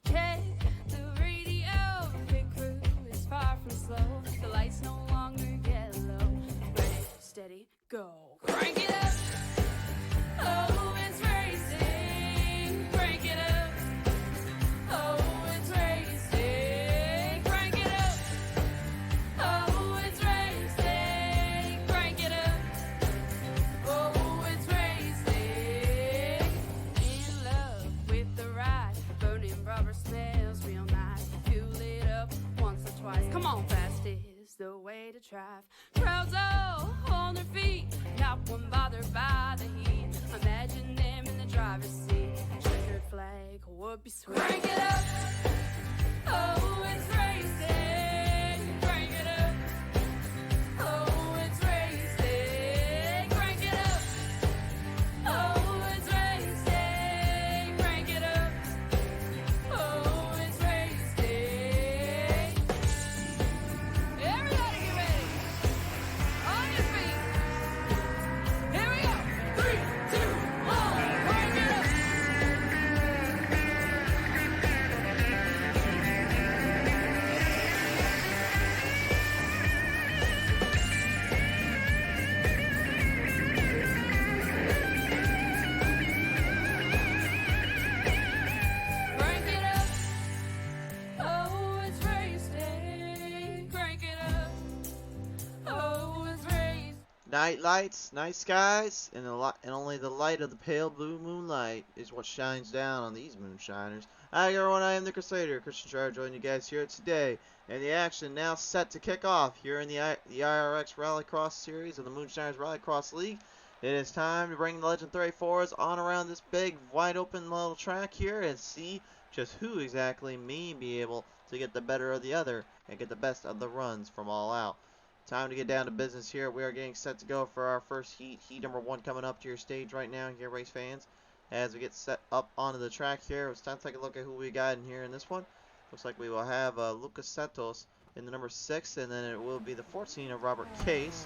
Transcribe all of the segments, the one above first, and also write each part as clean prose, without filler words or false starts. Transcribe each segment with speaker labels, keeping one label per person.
Speaker 1: Check the radio, pit crew is far from slow. The lights no longer yellow. Ready, steady, go. Crank it up. Oh, it's racing. Crank it up. Oh, it's racing. Crank it up. Oh, it's racing. Crank it up. Oh, it's racing. In love with the ride. Burning rubber smells real nice. Fuel it up once or twice. Come on, fast is the way to drive. Crowds all on their feet, not one bothered by the heat. Imagine them in the driver's seat. Checkered flag would be sweet. Crank it up. Oh, it's racing. Crank it up. Oh, it's racing. Crank it up. Oh, it's racing. Crank it up. Oh, it's racing. Everybody get ready. On your feet. Here we go. 3, 2, 1. Crank it up. Crank it up. Oh, it's racing. Crank it up. Oh, it's racing.
Speaker 2: Night lights, night skies, and only the light of the pale blue moonlight is what shines down on these moonshiners. Hi everyone, I am the Crusader, Christian Schreier, joining you guys here today. And the action now set to kick off here in the IRX Rallycross series of the Moonshiners Rallycross League. It is time to bring the Legend 34s on around this big, wide open little track here and see just who exactly may be able to get the better of the other and get the best of the runs from all out. Time to get down to business here. We are getting set to go for our first heat. Heat number 1 coming up to your stage right now here, race fans. As we get set up onto the track here, it's time to take a look at who we got in here in this one. Looks like we will have Lucas Santos in the number 6, and then it will be the 14 of Robert Case.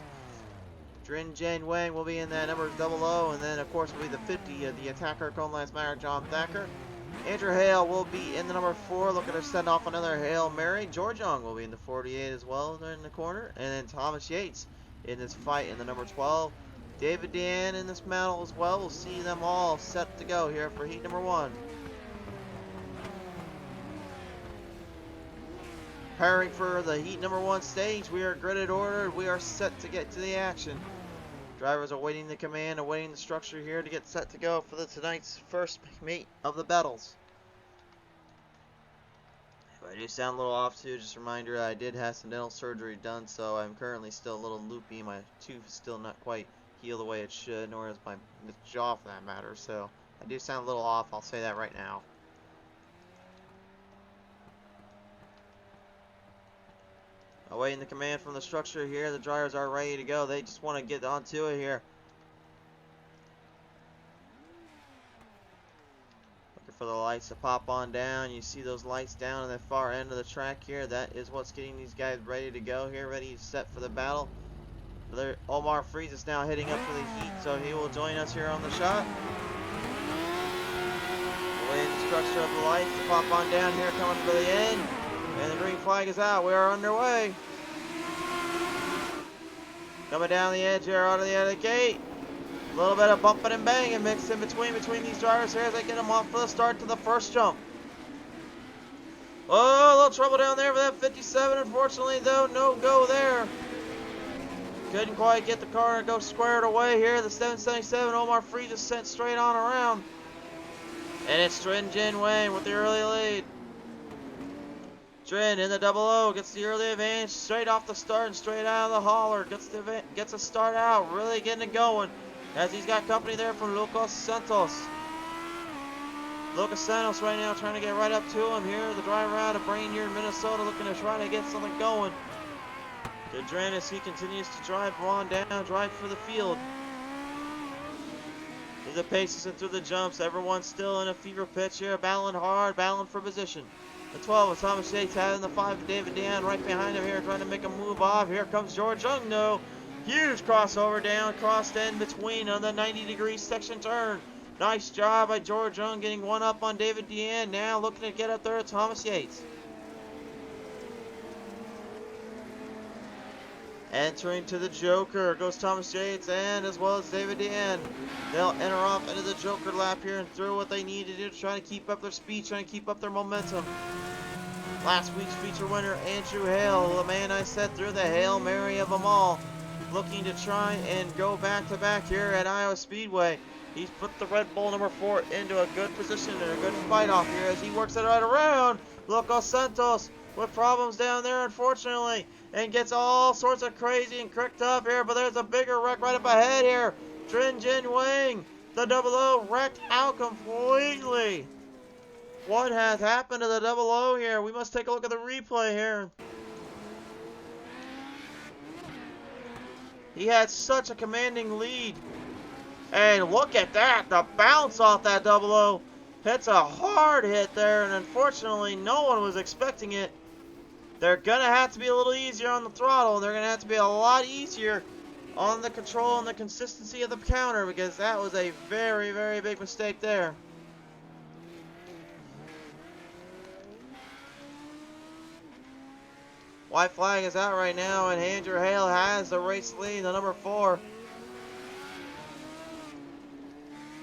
Speaker 2: Drin Jen Wang will be in that number 00, and then of course will be the 50 of the attacker, Cone Lance Meyer, John Thacker. Andrew Hale will be in the number 4, looking to send off another Hail Mary. George Young will be in the 48 as well there in the corner. And then Thomas Yates in this fight in the number 12. David Dan in this battle as well. We'll see them all set to go here for heat number 1. Preparing for the heat number 1 stage. We are gridded ordered. We are set to get to the action. Drivers are waiting the command, awaiting the structure here to get set to go for tonight's first meet of the battles. If I do sound a little off too, just a reminder, I did have some dental surgery done, so I'm currently still a little loopy. My tooth is still not quite healed the way it should, nor is my jaw for that matter, so I do sound a little off, I'll say that right now. Awaiting the command from the structure here. The drivers are ready to go. They just want to get onto it here. Looking for the lights to pop on down. You see those lights down on the far end of the track here. That is what's getting these guys ready to go here, ready to set for the battle. Omar Freeze is now heading up for the heat, so he will join us here on the shot. Awaiting the structure of the lights to pop on down here, coming to the end. And the green flag is out. We are underway. Coming down the edge here, out of the end of the gate. A little bit of bumping and banging mixed in between these drivers here as they get them off for the start to the first jump. Oh, a little trouble down there for that 57. Unfortunately, though, no go there. Couldn't quite get the car to go squared away here. The 777 Omar Free just sent straight on around. And it's Drin Jin Wang with the early lead. Drin in the 00 gets the early advantage straight off the start and straight out of the hauler. Gets a start out, really getting it going as he's got company there from Lucas Santos. Lucas Santos right now trying to get right up to him here. The driver out of Brainerd, Minnesota, looking to try to get something going. To Drin as he continues to drive on down, drive for the field. Through the paces and through the jumps, everyone's still in a fever pitch here, battling hard, battling for position. The 12 of Thomas Yates having the 5 of David Dan right behind him here, trying to make a move off. Here comes George Young, no. Huge crossover down, crossed in between on the 90-degree section turn. Nice job by George Young getting one up on David Deanne. Now looking to get up there to Thomas Yates. Entering to the Joker goes Thomas Yates and as well as David Deanne. They'll enter off into the Joker lap here and through what they need to do, trying to keep up their speed, trying to keep up their momentum. Last week's feature winner, Andrew Hale, the man I said threw the Hail Mary of them all, looking to try and go back-to-back here at Iowa Speedway. He's put the Red Bull number 4 into a good position and a good fight off here as he works it right around. Lucas Santos with problems down there, unfortunately, and gets all sorts of crazy and cricked up here, but there's a bigger wreck right up ahead here. Trin Jin Wang, the 00, wrecked out completely. What has happened to the 00 here? We must take a look at the replay here. He had such a commanding lead. And look at that, the bounce off that 00. Hits a hard hit there, and unfortunately no one was expecting it. They're going to have to be a little easier on the throttle, and they're going to have to be a lot easier on the control and the consistency of the counter, because that was a very, very big mistake there. White flag is out right now, and Andrew Hale has the race lead, the number 4.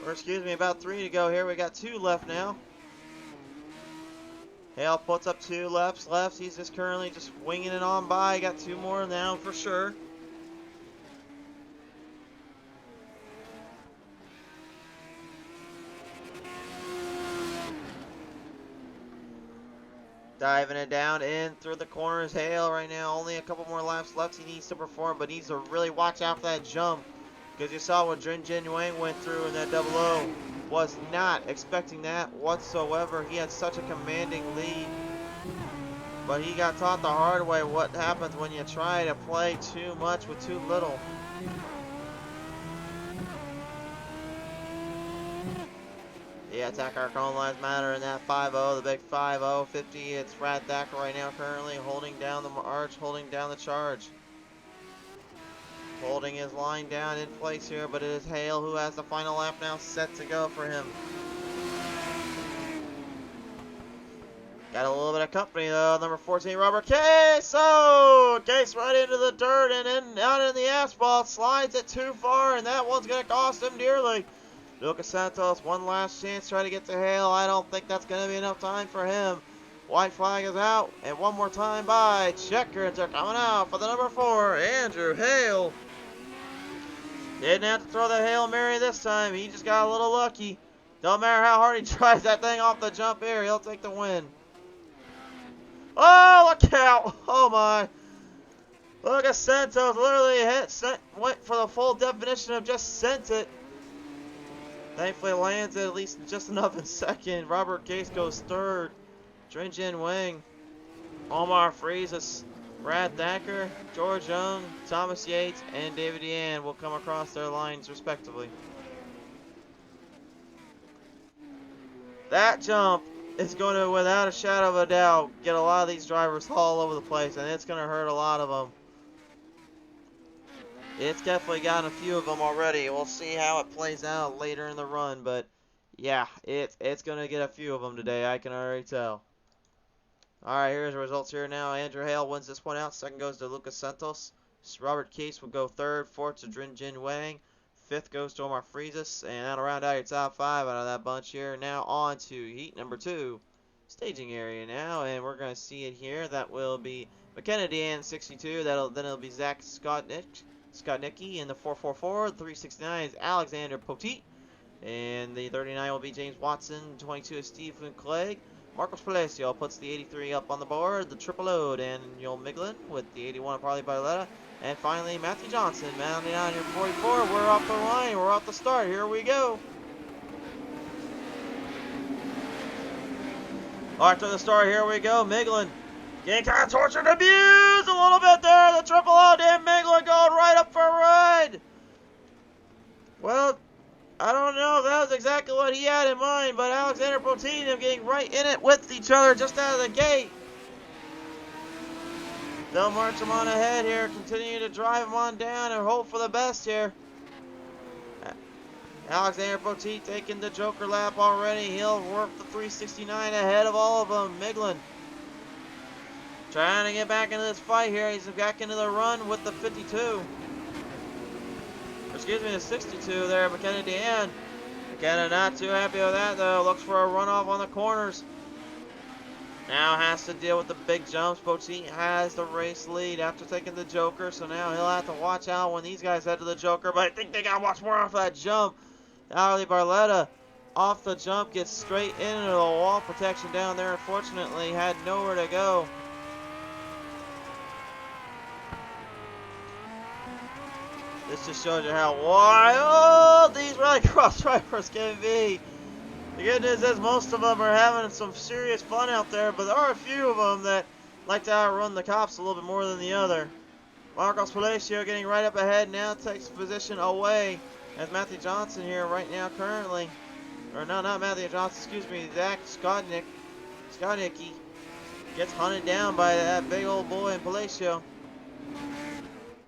Speaker 2: Or excuse me, about 3 to go here. We got 2 left now. Hale puts up 2 lefts. He's just currently just winging it on by. Got 2 more now for sure. Diving it down in through the corners. Hale right now, only a couple more laps left he needs to perform, but needs to really watch out for that jump. Because you saw what Trin Jin Wang went through in that 00. Was not expecting that whatsoever. He had such a commanding lead. But he got taught the hard way what happens when you try to play too much with too little. The attack our cone lives matter in that 5-0, the big 5-0, 50. It's Brad Thacker right now currently holding down the arch, holding down the charge. Holding his line down in place here, but it is Hale who has the final lap now set to go for him. Got a little bit of company though, number 14, Robert Case. Oh, Case right into the dirt and then out in the asphalt, slides it too far, and that one's going to cost him dearly. Lucas Santos, one last chance, try to get to Hale. I don't think that's going to be enough time for him. White flag is out, and one more time by checkers are coming out for the number 4, Andrew Hale. Didn't have to throw the Hail Mary this time. He just got a little lucky. Don't matter how hard he tries that thing off the jump here, he'll take the win. Oh, look out! Oh my! Look at Santos, literally went for the full definition of just sent it. Thankfully lands it at least just enough in second. Robert Case goes third. Trin Jin Wang, Omar Freezes, Brad Thacker, George Young, Thomas Yates, and David Deanne will come across their lines respectively. That jump is going to, without a shadow of a doubt, get a lot of these drivers all over the place, and it's going to hurt a lot of them. It's definitely gotten a few of them already. We'll see how it plays out later in the run, but yeah, it's going to get a few of them today, I can already tell. Alright, here's the results here now. Andrew Hale wins this one out. Second goes to Lucas Santos. Robert Case will go third. Fourth to Trin Jin Wang. Fifth goes to Omar Freezes. And that'll round out your top 5 out of that bunch here. Now on to heat number 2. Staging area now. And we're going to see it here. That will be McKenna Deanne 62. Then it'll be Zach Skotnicki in the 444. The 369 is Alexander Poteet. And the 39 will be James Watson. 22 is Stephen Clegg. Marcos Palacio puts the 83 up on the board. The triple O, Daniel Miglin with the 81 Parley Barletta. And finally, Matthew Johnson mounting on your 44. We're off the line. We're off the start. Here we go. All right, to the start. Here we go. Miglin getting kind of tortured, abused a little bit there. The triple O, Dan Miglin going right up for a ride. Well, I don't know if that was exactly what he had in mind, but Alexander Poteet and him getting right in it with each other just out of the gate. They'll march him on ahead here, continue to drive him on down and hope for the best here. Alexander Poteet taking the Joker lap already. He'll work the 369 ahead of all of them. Miglin trying to get back into this fight here. He's back into the run with the 52. Excuse me, the 62 there, McKenna Deanne. McKenna not too happy with that though. Looks for a runoff on the corners. Now has to deal with the big jumps. Poteet has the race lead after taking the Joker, so now he'll have to watch out when these guys head to the Joker, but I think they gotta watch more off that jump. Ali Barletta off the jump gets straight into the wall protection down there. Unfortunately, had nowhere to go. This just shows you how wild these rallycross drivers can be. The good news is most of them are having some serious fun out there, but there are a few of them that like to outrun the cops a little bit more than the other. Marcos Palacio getting right up ahead now, takes position away as Matthew Johnson here right now currently. Or no, not Matthew Johnson, excuse me, Zach Skodnicki gets hunted down by that big old boy in Palacio.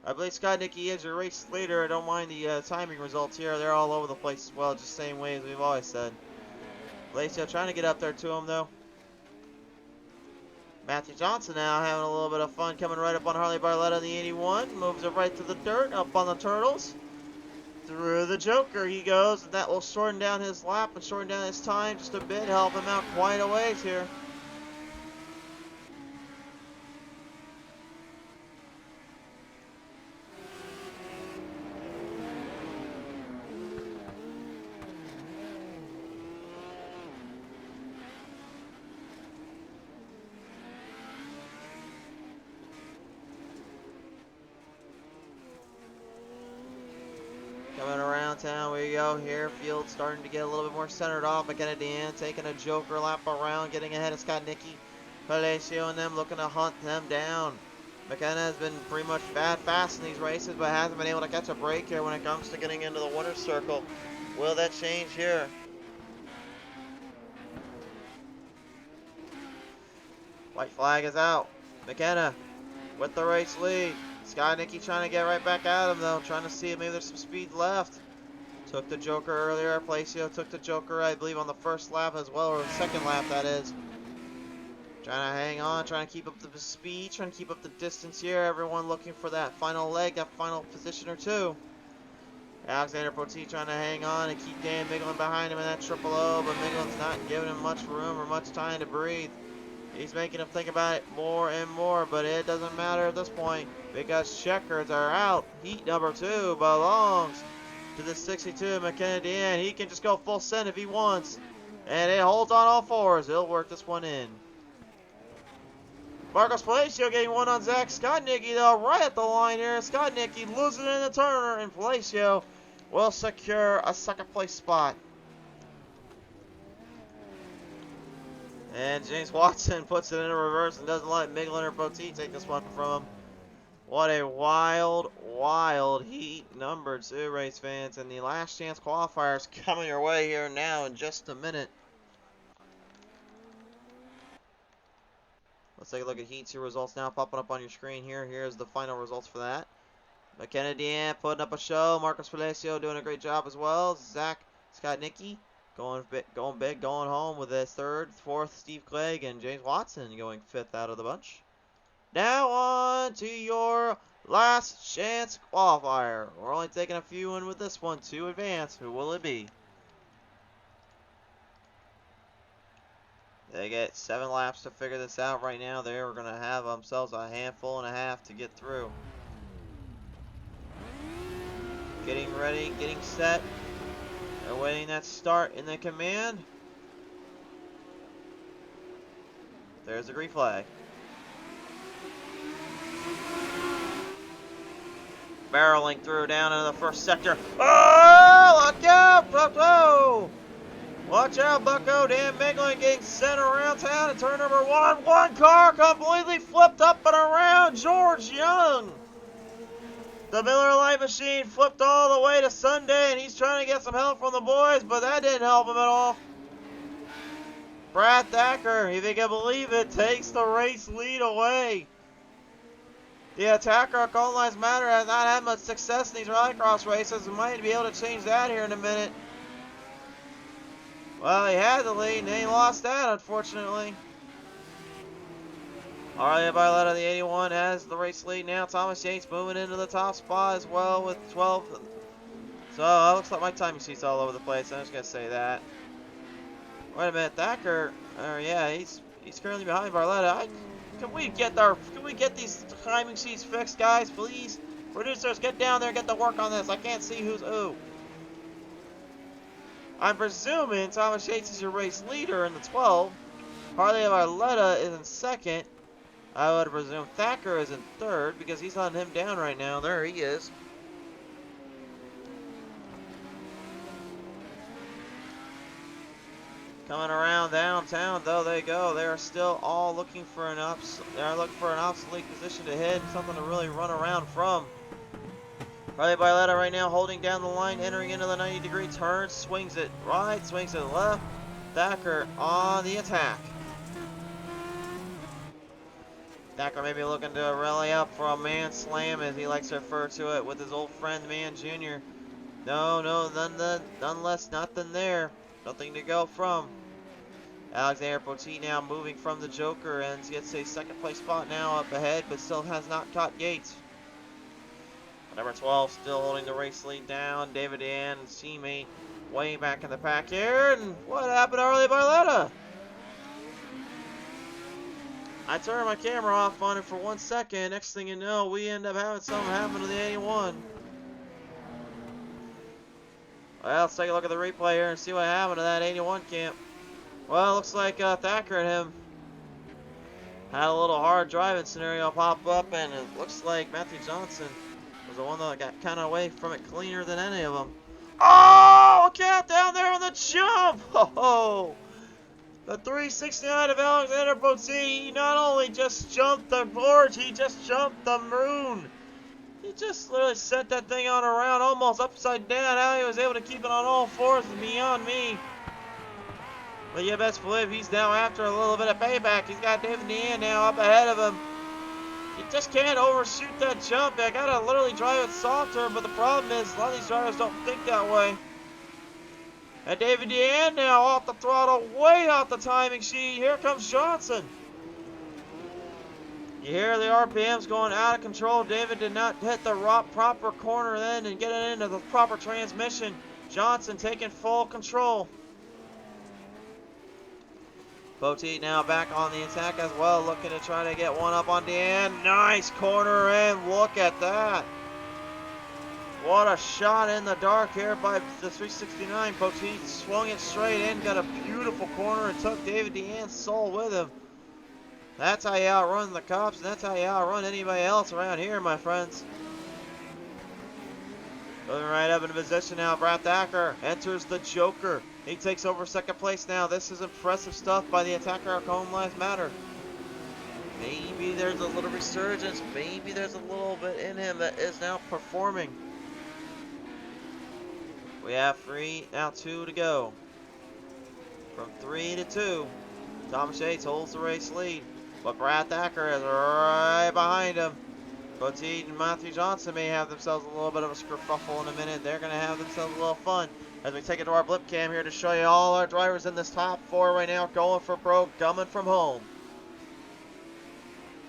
Speaker 2: I believe Skodnicki is your race leader. I don't mind the timing results here. They're all over the place as well, just the same way as we've always said. Palacio trying to get up there to him though. Matthew Johnson now having a little bit of fun coming right up on Harley Barletta in the 81. Moves it right to the dirt, up on the Turtles. Through the Joker he goes, and that will shorten down his lap and shorten down his time just a bit, help him out quite a ways here. Coming around town we go here. Field starting to get a little bit more centered off. McKenna Deanne taking a Joker lap around, getting ahead of Skodnicki. Palacio and them looking to hunt them down. McKenna has been pretty much fast in these races, but hasn't been able to catch a break here when it comes to getting into the winner's circle. Will that change here? White flag is out. McKenna with the race lead. Skodnicki trying to get right back at him though, trying to see if maybe there's some speed left. Took the Joker earlier. Palacio took the Joker, I believe, on the first lap as well, or the second lap that is. Trying to hang on, trying to keep up the speed, trying to keep up the distance here. Everyone looking for that final leg, that final position or two. Alexander Poteet trying to hang on and keep Dan Miglin behind him in that triple O, but Miglin's not giving him much room or much time to breathe. He's making him think about it more and more, but it doesn't matter at this point because checkers are out. Heat number 2 belongs to the 62 McKenna Deanne. He can just go full send if he wants, and it holds on all fours. He'll work this one in. Marcos Palacio getting one on Zach Skodnicki though, right at the line here. Skodnicki losing in the turner, and Palacio will secure a second place spot. And James Watson puts it in reverse and doesn't let Miglin or Poteet take this one from him. What a wild, wild heat number 2, race fans. And the last chance qualifiers coming your way here now in just a minute. Let's take a look at Heat 2 results now popping up on your screen here. Here's the final results for that. McKenna Deanne putting up a show. Marcos Palacio doing a great job as well. Zach Skodnicki going big, going home with his third. Fourth, Steve Clegg, and James Watson going 5th out of the bunch. Now on to your last chance qualifier. We're only taking a few in with this one to advance. Who will it be? They get 7 laps to figure this out right now. They're going to have themselves a handful and a half to get through. Getting ready, getting set. Awaiting that start in the command. There's the green flag. Barreling through down into the first sector. Oh, look out, Bucko! Watch out, Bucko. Dan Miglin getting sent around town in turn number 1. One car completely flipped up and around. George Young. The Miller Lite machine flipped all the way to Sunday, and he's trying to get some help from the boys, but that didn't help him at all. Brad Thacker, if you can believe it, takes the race lead away. The attacker at Golden Lives Matter has not had much success in these rallycross races and might be able to change that here in a minute. Well, he had the lead, and he lost that, unfortunately. Harley Barletta, the 81, has the race lead now. Thomas Yates moving into the top spot as well with 12. So, it looks like my timing sheet's all over the place. I'm just going to say that. Wait a minute, Thacker. Yeah, he's currently behind Barletta. Can we get these timing sheets fixed, guys, please? Producers, get down there and get to work on this. I can't see who's who. I'm presuming Thomas Yates is your race leader in the 12. Harley Barletta is in second. I would presume Thacker is in third because he's on him down right now. There he is. Coming around downtown, though they go. They are still all looking for an obsolete position to hit, something to really run around from. Harley Barletta right now holding down the line, entering into the 90-degree turn, swings it right, swings it left. Thacker on the attack. Thacker may be looking to rally up for a man slam, as he likes to refer to it, with his old friend Man Jr. No, none less, nothing there. Nothing to go from. Alexander Poteet now moving from the Joker and gets a second place spot now up ahead, but still has not caught Yates. Number 12 still holding the race lead down. David Deanne, teammate, way back in the pack here. And what happened to Harley Barletta? I turned my camera off on it for 1 second. Next thing you know, we end up having something happen to the 81. Well, let's take a look at the replay here and see what happened to that 81 camp. Well, looks like Thacker and him had a little hard driving scenario pop up, and it looks like Matthew Johnson was the one that got kind of away from it cleaner than any of them. Oh, look out down there on the jump! Oh, the 369 of Alexander Poteet. He not only just jumped the board, he just jumped the moon. He just literally set that thing on around almost upside down. How he was able to keep it on all fours is beyond me. But you best believe he's now after a little bit of payback. He's got David Deanne now up ahead of him. You just can't overshoot that jump. I gotta literally drive it softer, but the problem is a lot of these drivers don't think that way. And David Deanne now off the throttle, way off the timing sheet. Here comes Johnson. You hear the RPMs going out of control. David did not hit the proper corner then and get it into the proper transmission. Johnson taking full control. Poteet now back on the attack as well, looking to try to get one up on Deanne. Nice corner in. Look at that. What a shot in the dark here by the 369. Poteet swung it straight in, got a beautiful corner, and took David Deanne's soul with him. That's how you outrun the cops, and that's how you outrun anybody else around here, my friends. Moving right up into position now, Brad Thacker enters the Joker. He takes over second place now. This is impressive stuff by the attacker of Home Lives Matter. Maybe there's a little resurgence. Maybe there's a little bit in him that is now performing. We have now 2 to go. From 3 to 2. Thomas Yates holds the race lead, but Brad Thacker is right behind him. Poteet and Matthew Johnson may have themselves a little bit of a kerfuffle in a minute. They're going to have themselves a little fun as we take it to our blip cam here to show you all our drivers in this top 4 right now going for broke, coming from home.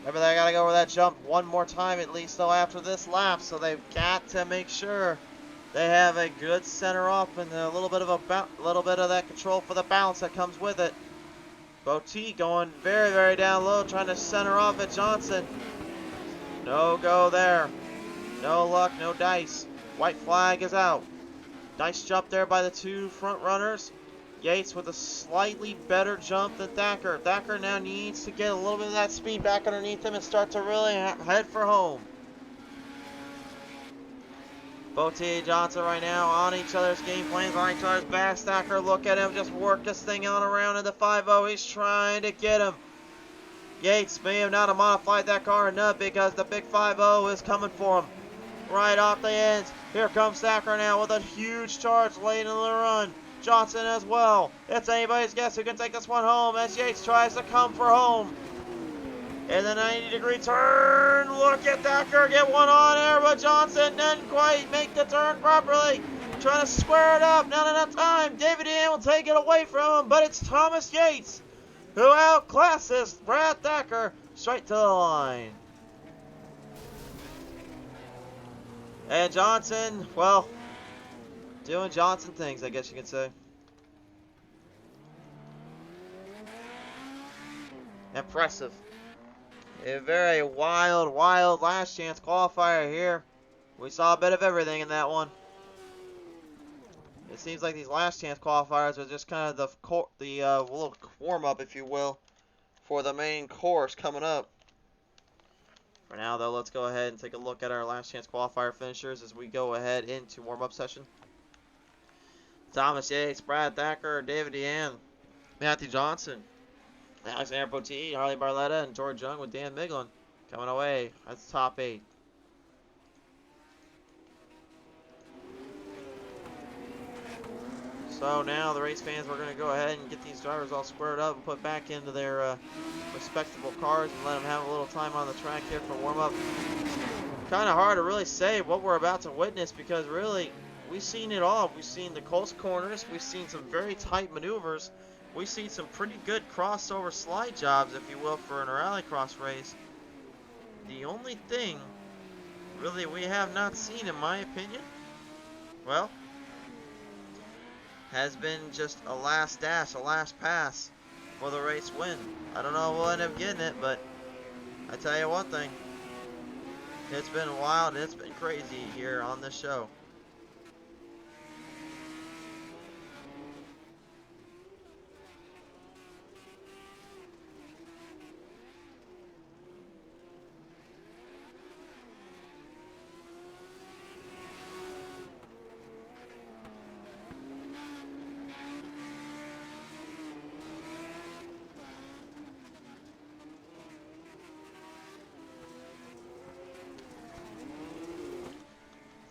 Speaker 2: Remember, they got to go over that jump one more time at least, though, after this lap, so they've got to make sure they have a good center off and a little bit of that control for the bounce that comes with it. Poteet going very, very down low, trying to center off at Johnson. No go there. No luck, no dice. White flag is out. Nice jump there by the 2 front runners. Yates with a slightly better jump than Thacker. Thacker now needs to get a little bit of that speed back underneath him and start to really head for home. Poteet and Johnson right now on each other's game plans, on each other's back. Thacker, look at him, just work this thing on around in the 5-0. He's trying to get him. Yates may have not modified that car enough because the big 5-0 is coming for him. Right off the ends. Here comes Thacker now with a huge charge late in the run. Johnson as well. It's anybody's guess who can take this one home as Yates tries to come for home. In the 90-degree turn, look at Thacker get one on there, but Johnson didn't quite make the turn properly. trying to square it up. Not enough time. David Ian will take it away from him, but it's Thomas Yates who outclasses Brad Thacker straight to the line. And Johnson, well, doing Johnson things, I guess you could say. Impressive. A very wild last chance qualifier here. We saw a bit of everything in that one. It seems like these last chance qualifiers are just kind of the little warm up, if you will, for the main course coming up. For now, though, let's go ahead and take a look at our last chance qualifier finishers as we go ahead into warm up session. Thomas Yates, Brad Thacker, David Deanne, Matthew Johnson, Alexander Poteet, Harley Barletta, and George Young with Dan Miglin coming away. That's the top 8. So now the race fans, we're going to go ahead and get these drivers all squared up and put back into their respectable cars and let them have a little time on the track here for warm-up. Kind of hard to really say what we're about to witness because really we've seen it all. We've seen the close corners. We've seen some very tight maneuvers. We've seen some pretty good crossover slide jobs, if you will, for a rallycross race. The only thing really we have not seen, in my opinion, well, has been just a last dash, a last pass for the race win. I don't know if we'll end up getting it, but I tell you one thing, it's been wild, it's been crazy here on this show.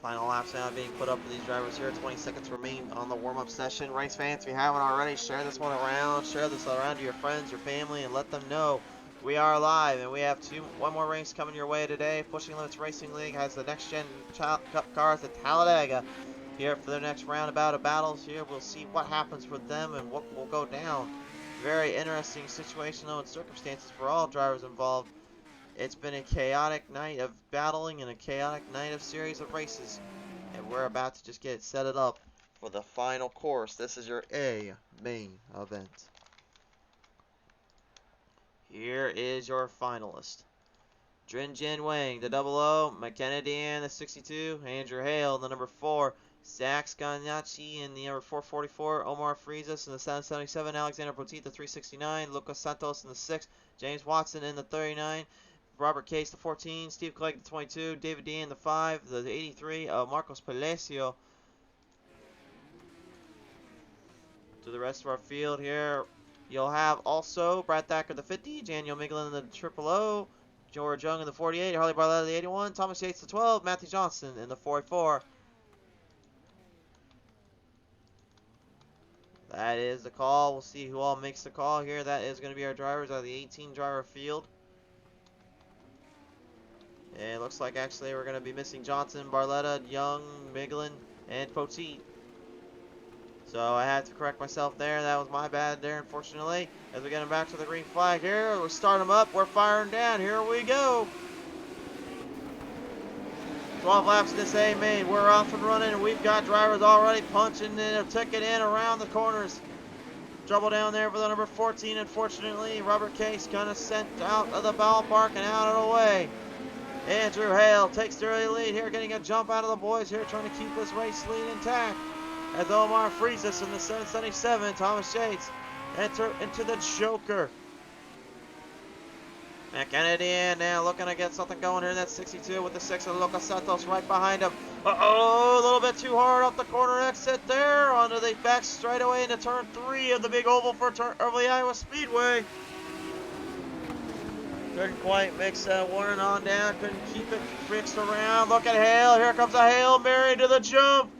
Speaker 2: Final laps now being put up for these drivers here. 20 seconds remain on the warm-up session. Race fans, if you haven't already, share this one around. Share this around to your friends, your family, and let them know we are live. And we have one more race coming your way today. Pushing Limits Racing League has the next-gen Cup cars at Talladega here for their next roundabout of battles. Here we'll see what happens for them and what will go down. Very interesting situation, though, and circumstances for all drivers involved. It's been a chaotic night of battling and a chaotic night of series of races. And we're about to just set it up for the final course. This is your A main event. Here is your finalist. Drinjin Wang, the 00, McKenna Dean, the 62, Andrew Hale, the number 4, Zach Scanacci in the number 444, Omar Friesas in the 777, Alexander Poteet, the 369, Lucas Santos in the 6, James Watson in the 39, Robert Case, the 14, Steve Clegg, the 22, David Dean, the 5, the 83, Marcos Palacio. To the rest of our field here, you'll have also Brad Thacker, the 50, Daniel Miglin in the 000, George Young in the 48, Harley Barletta, the 81, Thomas Yates, the 12, Matthew Johnson in the 44. That is the call. We'll see who all makes the call here. That is going to be our drivers out of the 18 driver field. And it looks like actually we're going to be missing Johnson, Barletta, Young, Miglin, and Poteet. So I had to correct myself there. That was my bad there, unfortunately. As we get them back to the green flag here, we'll start them up. We're firing down. Here we go. 12 laps in this A main. We're off and running, and we've got drivers already punching in a ticket in around the corners. Trouble down there for the number 14. Unfortunately, Robert Case kind of sent out of the ballpark and out of the way. Andrew Hale takes the early lead here, getting a jump out of the boys here, trying to keep his race lead intact. As Omar Friesas in the 777, Thomas Yates enter into the Joker. And Kennedy now looking to get something going here in that 62 with the 6 of Lucas Santos right behind him. Uh-oh, a little bit too hard off the corner exit there onto the back straightaway into turn 3 of the big oval for the Iowa Speedway. Couldn't quite mix that one on down. Couldn't keep it fixed around. Look at Hale. Here comes a Hail Mary to the jump.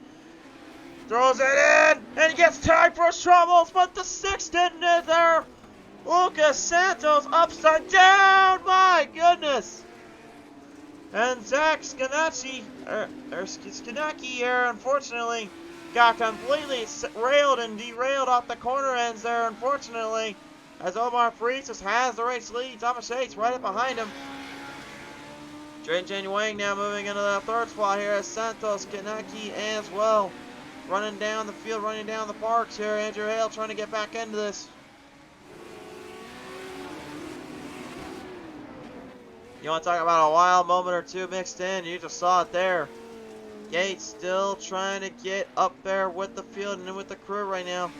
Speaker 2: Throws it in. And he gets tied for his troubles. But the 6 didn't it there. Lucas Santos upside down. My goodness. And Zach Scanacci, Scanacci here, unfortunately, got completely railed and derailed off the corner ends there, unfortunately, as Omar Freesis has the race lead. Thomas Yates right up behind him. Jin Wang now moving into the third spot here as Santos, Kaneki as well. Running down the field, running down the parks here. Andrew Hale trying to get back into this. You want to talk about a wild moment or two mixed in? You just saw it there. Yates still trying to get up there with the field and with the crew right now,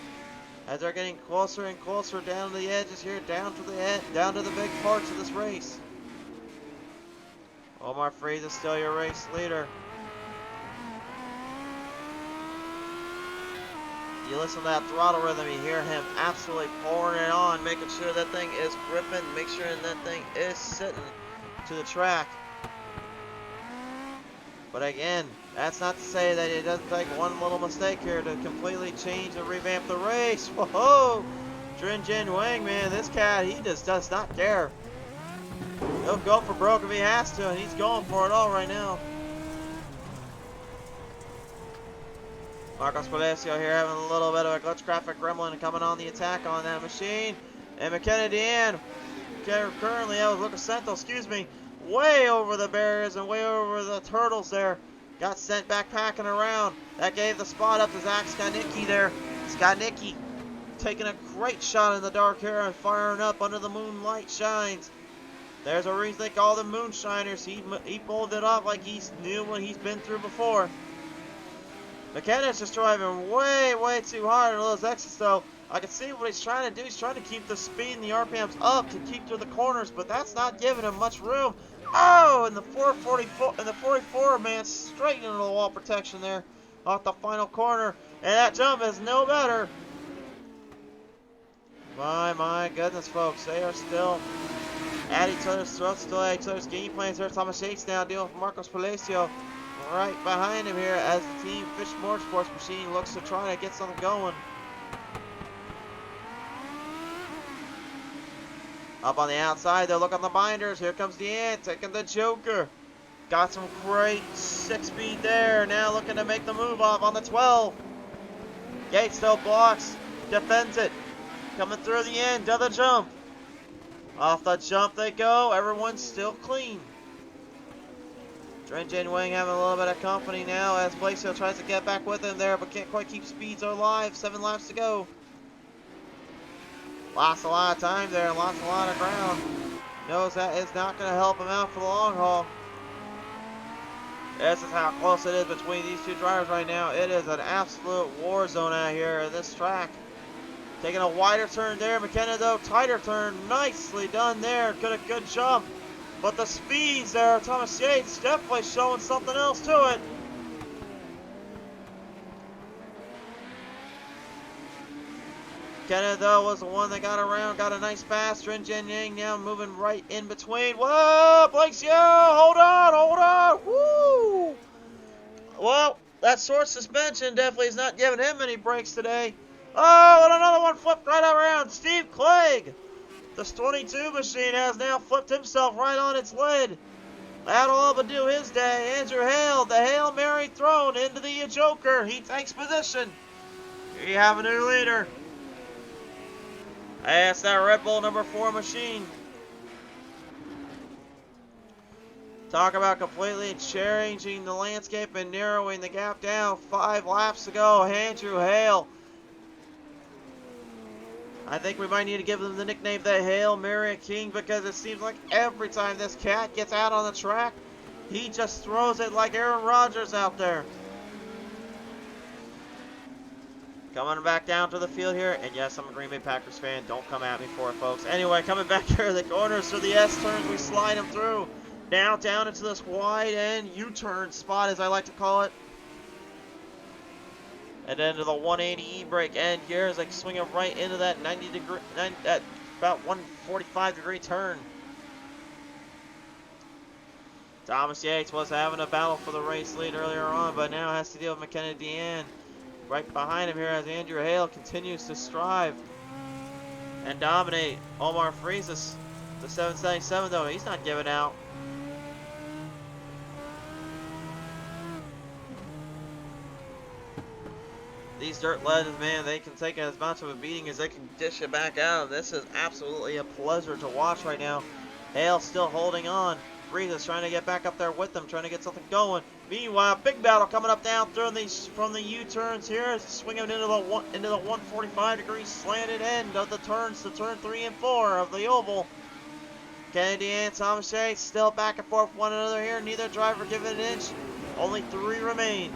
Speaker 2: as they're getting closer and closer down to the edges here, down to the big parts of this race. Omar Freeze is still your race leader. You listen to that throttle rhythm, you hear him absolutely pouring it on, making sure that thing is gripping, make sure that thing is sitting to the track. But again, that's not to say that it doesn't take one little mistake here to completely change and revamp the race. Whoa! Jin Wang, man, this cat, he just does not care. He'll go for broke if he has to, and he's going for it all right now. Marcos Palacio here having a little bit of a glitch graphic gremlin coming on the attack on that machine. And McKenna Deanne, currently out with Lucas Santos, way over the barriers and way over the turtles there. Got sent back packing around. That gave the spot up to Zach Skanicki there. Skanicki taking a great shot in the dark here and firing up under the moonlight shines. There's a reason they call them Moonshiners. He pulled it off like he knew what he's been through before. McKenna's just driving way, way too hard in those exits though. I can see what he's trying to do. He's trying to keep the speed and the RPMs up to keep through the corners, but that's not giving him much room. Oh, and the 444 and the 44, man, straight into the wall protection there off the final corner. And that jump is no better. My goodness, folks. They are still at each other's throats, still at each other's game plans. There's Thomas Yates now dealing with Marcos Palacio right behind him here as the Team Fish Motorsports machine looks to try to get something going. Up on the outside, they're looking at the binders. Here comes Deanne taking the Joker. Got some great 6-speed there. Now looking to make the move off on the 12. Yates still blocks, defends it. Coming through the end of the jump. Off the jump they go. Everyone's still clean. Jin Wang having a little bit of company now as Palacio tries to get back with him there, but can't quite keep speeds alive. 7 laps to go. Lost a lot of time there, lost a lot of ground. Knows that is not going to help him out for the long haul. This is how close it is between these two drivers right now. It is an absolute war zone out here in this track. Taking a wider turn there. McKenna though, tighter turn. Nicely done there. Good jump. But the speeds there, Thomas Yates definitely showing something else to it. McKenna though was the one that got around, got a nice pass. Jin Yang now moving right in between. Whoa, Palacio, hold on. Woo! Well, that short suspension definitely is not giving him any breaks today. Oh, and another one flipped right around. Steve Clegg, the 22 machine, has now flipped himself right on its lid. That'll all but do his day. Andrew Hale, the Hail Mary thrown into the Joker. He takes position. Here you have a new leader. That's that Red Bull number 4 machine. Talk about completely changing the landscape and narrowing the gap down. 5 laps to go. Andrew Hale. I think we might need to give them the nickname the Hail Mary King, because it seems like every time this cat gets out on the track, he just throws it like Aaron Rodgers out there. Coming back down to the field here, and yes, I'm a Green Bay Packers fan. Don't come at me for it, folks. Anyway, coming back here, the corners through the S turns, we slide them through. Now down into this wide end U-turn spot, as I like to call it. And then to the 180 E-brake end here, as I swing it right into that about 145 degree turn. Thomas Yates was having a battle for the race lead earlier on, but now has to deal with McKenna Deanne. Right behind him here as Andrew Hale continues to strive and dominate. Omar Freesis, the 777 though, he's not giving out. These dirt legends, man, they can take as much of a beating as they can dish it back out. This is absolutely a pleasure to watch right now. Hale still holding on. Breeze trying to get back up there with them, trying to get something going. Meanwhile, big battle coming up down through these from the U-turns here, swinging into the 145-degree slanted end of the turns to turn 3 and 4 of the oval. Kennedy and Thomas Yates still back and forth with one another here. Neither driver giving an inch. Only 3 remain.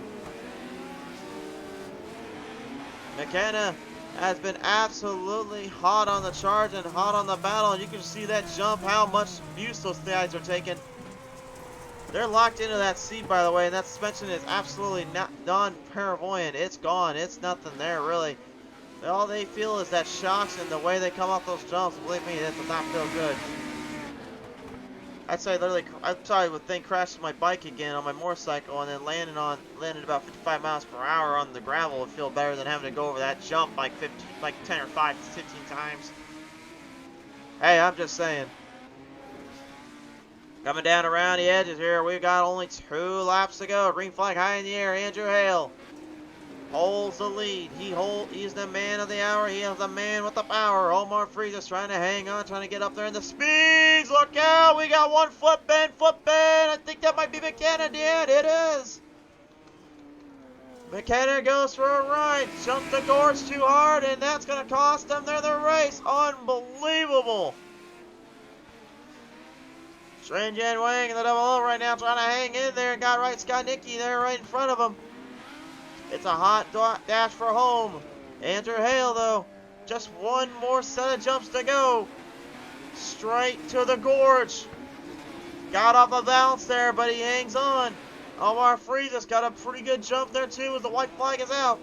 Speaker 2: McKenna has been absolutely hot on the charge and hot on the battle. And you can see that jump, how much abuse those guys are taking. They're locked into that seat, by the way, and that suspension is absolutely not non-paravoyant. It's gone. It's nothing there, really. All they feel is that shocks and the way they come off those jumps. Believe me, it does not feel good. I'd say literally, I'm sorry, the thing crashed my bike again on my motorcycle and then landed about 55 miles per hour on the gravel would feel better than having to go over that jump like 10 or 15 times. Hey, I'm just saying. Coming down around the edges here, we've got only 2 laps to go. Green flag high in the air. Andrew Hale holds the lead. He's the man of the hour. He is the man with the power. Omar Freezus trying to hang on, trying to get up there in the speeds. Look out! We got one foot bend. I think that might be McKenna. Yeah, it is. McKenna goes for a ride. Jumped the gorge too hard, and that's going to cost them the race. Unbelievable. Jen Wang in the double O right now trying to hang in there and got right Scott Nicky there right in front of him. It's a hot dash for home. Andrew Hale, though, just one more set of jumps to go. Straight to the gorge. Got off the balance there, but he hangs on. Omar Freezus got a pretty good jump there, too, as the white flag is out.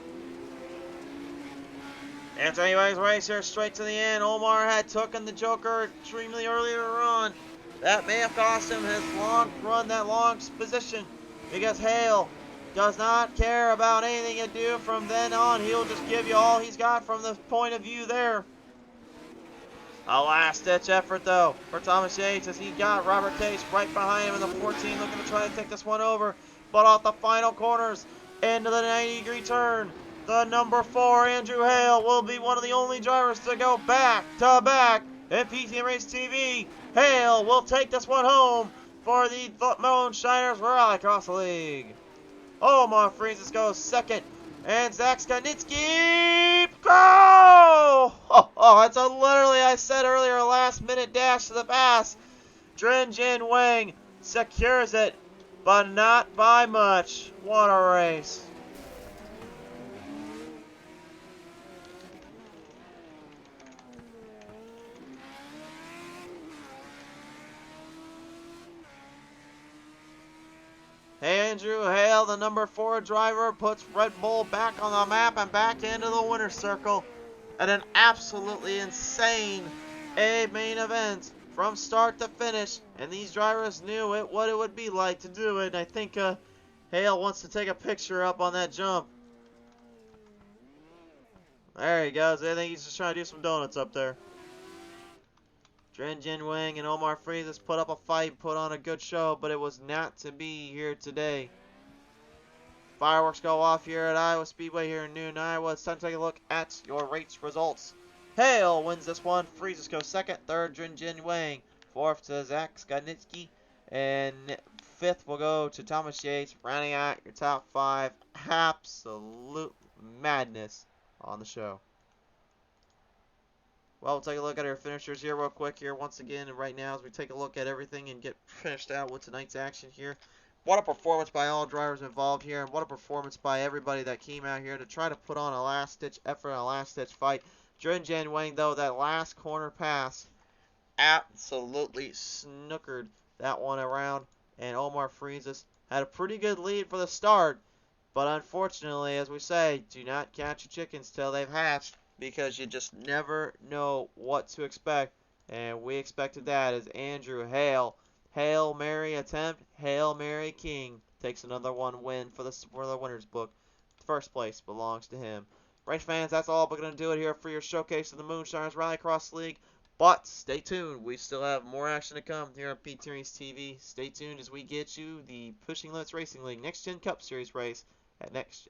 Speaker 2: Anthony Wang's race here straight to the end. Omar had taken the Joker extremely earlier on. That may have cost him his long position because Hale does not care about anything you do from then on. He'll just give you all he's got from the point of view there. A last-ditch effort, though, for Thomas Yates as he got Robert Case right behind him in the 14, looking to try to take this one over. But off the final corners, into the 90-degree turn, the number 4, Andrew Hale, will be one of the only drivers to go back-to-back in PTM Race TV. Hale will take this one home for the Moonshiners Rallycross League. Omar Freezus goes second. And Zach Skanitsky, go! That's literally, I said earlier, a last-minute dash to the pass. Jin Wang secures it, but not by much. What a race. Andrew Hale, the number 4 driver, puts Red Bull back on the map and back into the winner's circle at an absolutely insane main event from start to finish. And these drivers knew what it would be like to do it. And I think Hale wants to take a picture up on that jump. There he goes. I think he's just trying to do some donuts up there. Jin Wang and Omar Freezus put up a fight, put on a good show, but it was not to be here today. Fireworks go off here at Iowa Speedway here in Newton, Iowa. It's time to take a look at your race results. Hale wins this one. Freezus goes second. Third, Jin Wang. Fourth to Zach Skanitsky. And fifth will go to Thomas Yates. Rounding out your top 5. Absolute madness on the show. Well, we'll take a look at our finishers here real quick here once again. And right now as we take a look at everything and get finished out with tonight's action here. What a performance by all drivers involved here. And what a performance by everybody that came out here to try to put on a last-ditch effort and a last-ditch fight. Jin Wang, though, that last corner pass absolutely snookered that one around. And Omar Freezus had a pretty good lead for the start. But unfortunately, as we say, do not catch your chickens till they've hatched, because you just never know what to expect. And we expected that as Andrew Hale, Hail Mary attempt, Hail Mary King, takes another one win for the winner's book. First place belongs to him. Race fans, that's all. We're going to do it here for your showcase of the Moonshiners Rallycross League. But stay tuned. We still have more action to come here on PTM Race TV. Stay tuned as we get you the Pushing Limits Racing League Next Gen Cup Series race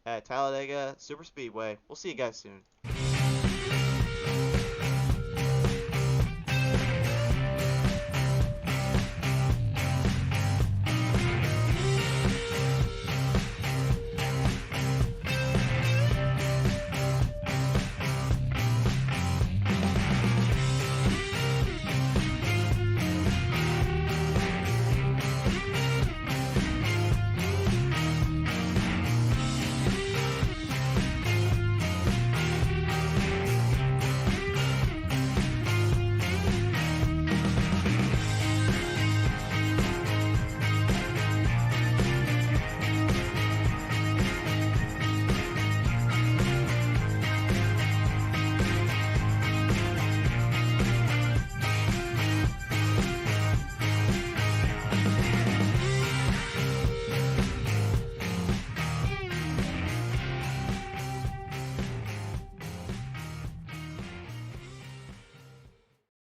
Speaker 2: at Talladega Super Speedway. We'll see you guys soon.